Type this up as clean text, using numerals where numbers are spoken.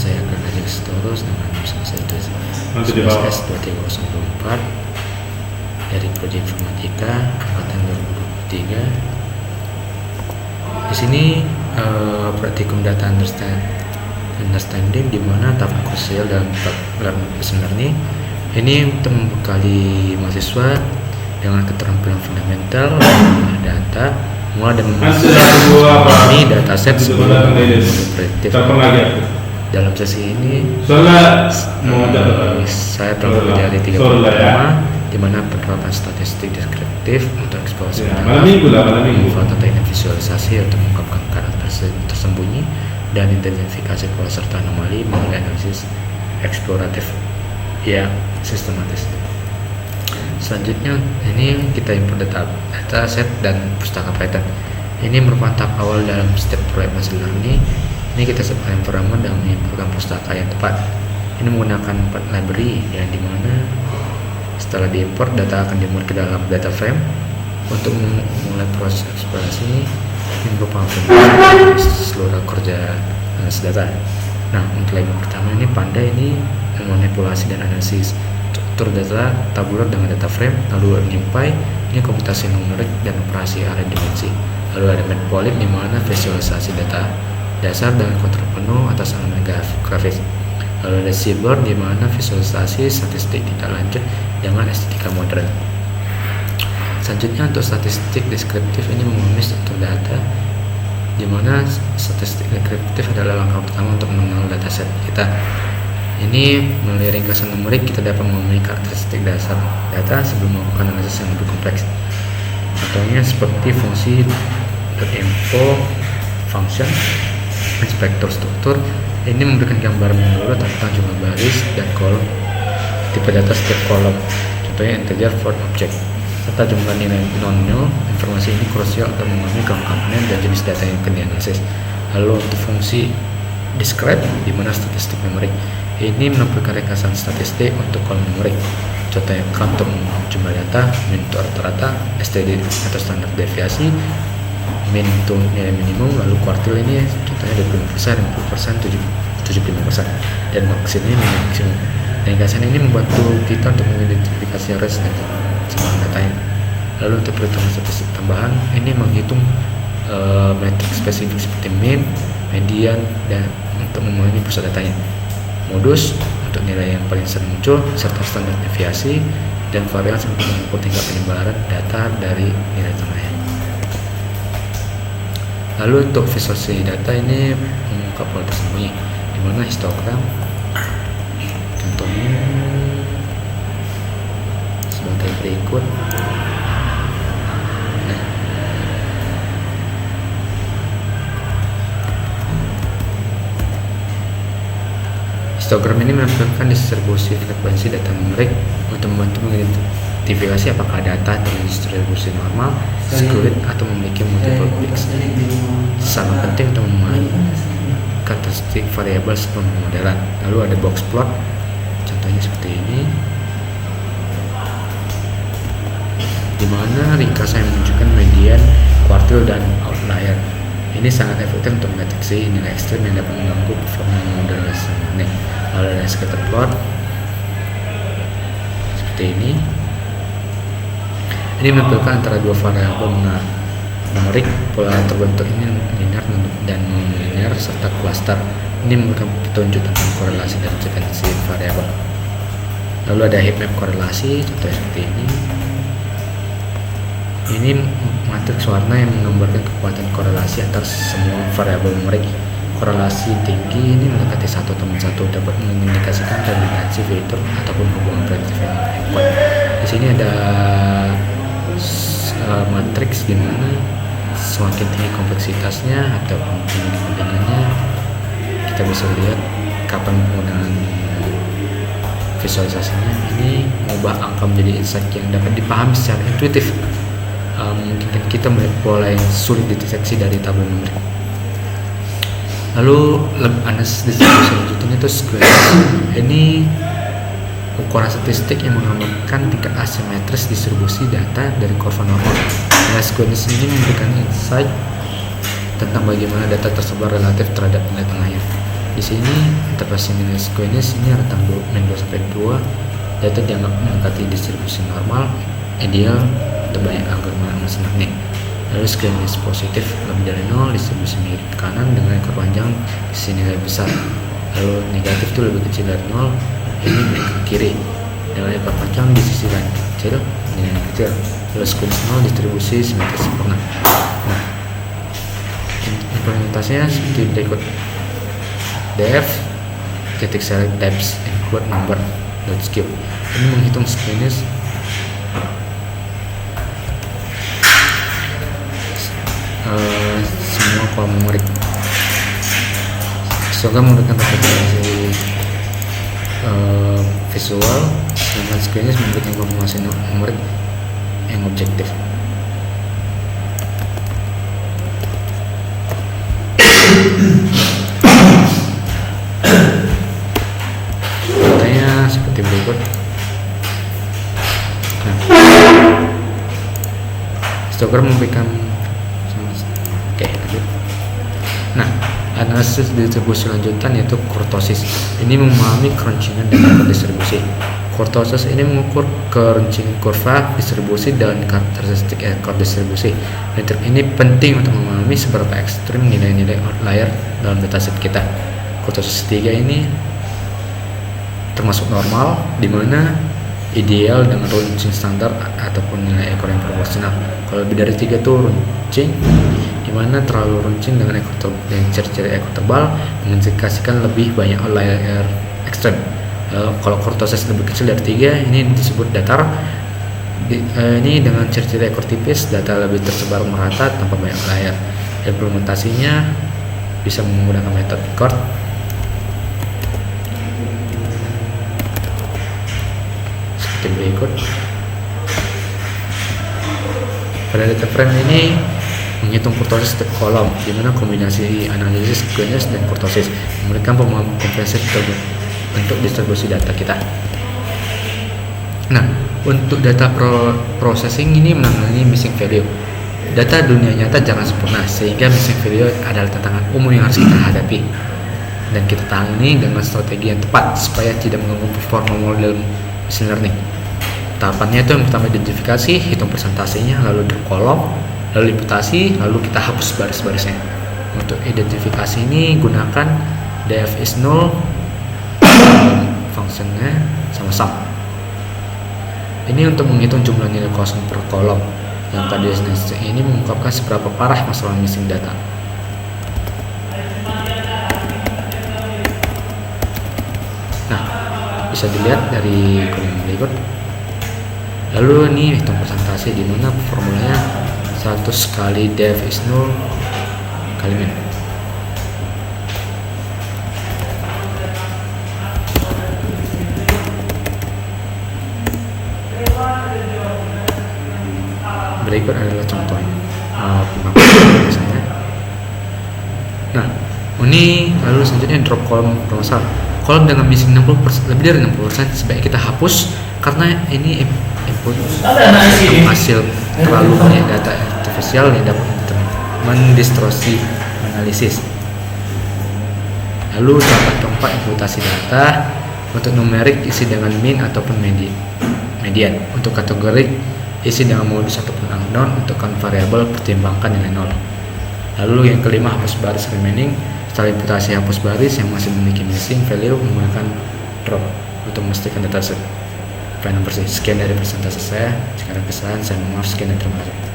saya akan ajak terus dengan bersama saya itu Nanti di bawah. S23024 dari Prodi Informatika angkatan 2023. Di sini praktikum data understanding di mana tahap krusial dalam sebenarnya ini untuk membekali mahasiswa dengan keterampilan fundamental data, mulai dari memahami dataset sebelum prediktif. Dalam sesi ini saya telah mempelajari 3 pertama di mana penerapan statistik deskriptif untuk eksplorasi data, manfaat teknik visualisasi untuk mengungkapkan karakter tersembunyi, dan identifikasi pola serta anomali melalui analisis eksploratif yang sistematis. Selanjutnya ini kita import data set dan pustaka Python. Ini merupakan tahap awal dalam setiap proyek machine learning. Ini kita sebagai environment dan mengimport pustaka yang tepat. Ini menggunakan 4 library yang dimana setelah diimport data akan dimuat ke dalam data frame. Untuk memulai proses eksplorasi ini merupakan seluruh kerja analisis data. Nah, untuk library pertama ini Panda, ini manipulasi dan analisis struktur data tabular dengan data frame. Lalu NumPy, ini komputasi numerik dan operasi array dimensi. Lalu ada Matplotlib di mana visualisasi data dasar dengan kontrol penuh atas elemen grafis. Lalu ada Seabird di mana visualisasi statistik tidak lanjut dengan estetika modern. Selanjutnya untuk statistik deskriptif ini memahami struktur data, di mana statistik deskriptif adalah langkah pertama untuk mengenal dataset kita. Ini melalui ringkasan numerik kita dapat memahami karakteristik dasar data sebelum melakukan analisis yang lebih kompleks. Contohnya seperti fungsi .info, function, inspektor struktur. Ini memberikan gambaran menyeluruh tentang jumlah baris dan kolom, tipe data setiap kolom, contohnya integer, float, object, serta jumlah nilai non-null. Informasi ini krusial untuk memahami komponen dan jenis data yang akan dianalisis. Lalu untuk fungsi describe di mana statistik numerik ini menampilkan ringkasan statistik untuk kolom numerik, contohnya count untuk jumlah data, min untuk rata-rata, std atau standar deviasi, min untuk nilai minimum, lalu kuartil ini contohnya 25%, 50%, 75%, dan max ini maksimum. Ringkasan ini membantu kita untuk mengidentifikasi range dan semua datanya. Lalu untuk perhitungan statistik tambahan ini menghitung metrik spesifik seperti mean, median, dan untuk memahami pusat datanya, modus untuk nilai yang paling sering muncul, serta standar deviasi dan varians untuk mengukur tingkat penyebaran data dari nilai tengahnya. Lalu untuk visualisasi data ini mengungkap pola tersembunyi, di mana histogram contohnya sebagai berikut. Histogram ini menampilkan distribusi frekuensi data numerik untuk membantu mengidentifikasi apakah data terdistribusi normal, skewed, atau memiliki multiple peaks. Sangat penting untuk memahami karakteristik variabel sebelum pemodelan. Lalu ada box plot, contohnya seperti ini, di mana ringkasan yang menunjukkan median, kuartil, dan outlier. Ini sangat efektif untuk mendeteksi nilai ekstrem yang dapat mengganggu performa model ini. Lalu ada scatter plot seperti ini. Ini menampilkan antara dua variabel numerik. Pola terbentuk ini linear dan non-linear serta cluster. Ini memberikan petunjuk tentang korelasi dan frekuensi variabel. Lalu ada heatmap korelasi, contohnya seperti ini. Ini matriks warna yang menggambarkan kekuatan korelasi antar semua variabel numerik. Korelasi tinggi ini mendekati satu teman satu, dapat mengindikasikan redundansi fitur ataupun hubungan prediktif yang kuat. Di sini ada matriks di mana semakin tinggi kompleksitasnya ataupun tinggi kepentingannya, kita bisa lihat kapan penggunaan visualisasinya. Ini mengubah angka menjadi insight yang dapat dipahami secara intuitif. Memungkinkan kita melihat pola yang sulit dideteksi dari tabel numerik. Lalu analisis distribusi selanjutnya itu squares. Ini ukuran statistik yang menggambarkan tingkat asimetris distribusi data dari kurva normal. Nilai squares ini memberikan insight tentang bagaimana data tersebar relatif terhadap nilai tengahnya. Di sini interpretasi nilai squeness ini rentang min 2 sampai 2. Data dianggap mendekati distribusi normal ideal untuk banyak algoritma machine learning. Lalu squeness positif lebih dari 0, distribusi mirip ke kanan dengan ekor panjang di sini nilai besar. Lalu negatif itu lebih kecil dari 0, ini mirip ke kiri dengan ekor panjang di sisi lain kecil nilai kecil. Lalu squeness 0, distribusi simetris sempurna. Nah, implementasinya seperti berikut. df titik select types include number dot skew. Ini menghitung squeness semua kolom numerik. Semoga memberikan representasi visual, sedangkan squeness memberikan informasi numerik yang objektif. Contohnya seperti berikut. Nah, histogram memberikan lanjut. Nah, analisis distribusi lanjutan yaitu kurtosis. Ini memahami keruncungan dan ekor distribusi. Kurtosis ini mengukur keruncungan kurva distribusi dan karakteristik ekor distribusi. Metrik ini penting untuk memahami seberapa ekstrim nilai-nilai outlier dalam dataset kita. Kurtosis 3 ini termasuk normal, di mana ideal dengan runcing standar ataupun nilai ekor yang proporsional. Kalau lebih dari 3 itu runcing, di mana terlalu runcing dengan ekor dan ciri-ciri ekor tebal mengindikasikan lebih banyak outlier ekstrem. Kalau kurtosis lebih kecil dari 3, ini disebut datar. Ini dengan ciri-ciri ekor tipis, data lebih tersebar merata tanpa banyak outlier. Implementasinya bisa menggunakan metode Chord. Seperti berikut. Pada data frame ini menghitung kurtosis setiap kolom, di mana kombinasi analisis squeness dan kurtosis memberikan pemahaman komprehensif untuk distribusi data kita. Nah, untuk data processing ini menangani missing value. Data dunia nyata jangan sempurna, sehingga missing value adalah tantangan umum yang harus kita hadapi dan kita tangani dengan strategi yang tepat supaya tidak mengganggu performa model machine learning. Tahapannya itu yang pertama identifikasi, hitung persentasenya, lalu drop kolom, lalu imputasi, lalu kita hapus baris-barisnya. Untuk identifikasi ini gunakan df is null, fungsinya sama sum. Ini untuk menghitung jumlah nilai kosong per kolom. Yang tadi ini mengungkapkan seberapa parah masalah missing data. Nah, bisa dilihat dari kolom berikut. Lalu ini hitung persentase, di mana formulanya 100 kali def is null kali min. Berikut adalah contohnya misalnya. Nah, ini lalu selanjutnya drop kolom bermasalah. Kolom dengan missing 60%, lebih dari 60% sebaiknya kita hapus karena ini input hasil terlalu banyak data artifisial yang dapat mendistorsi analisis. Lalu dapat keempat, imputasi data untuk numerik isi dengan min ataupun median. Untuk kategorik isi dengan modus ataupun unknown. Untuk variabel pertimbangkan nilai 0. Lalu yang kelima, hapus baris remaining. Setelah imputasi hapus baris yang masih memiliki missing value menggunakan drop untuk memastikan dataset final bersih. Sekian dari presentasi saya. Jika ada kesalahan saya mohon maaf. Sekian dan terima kasih.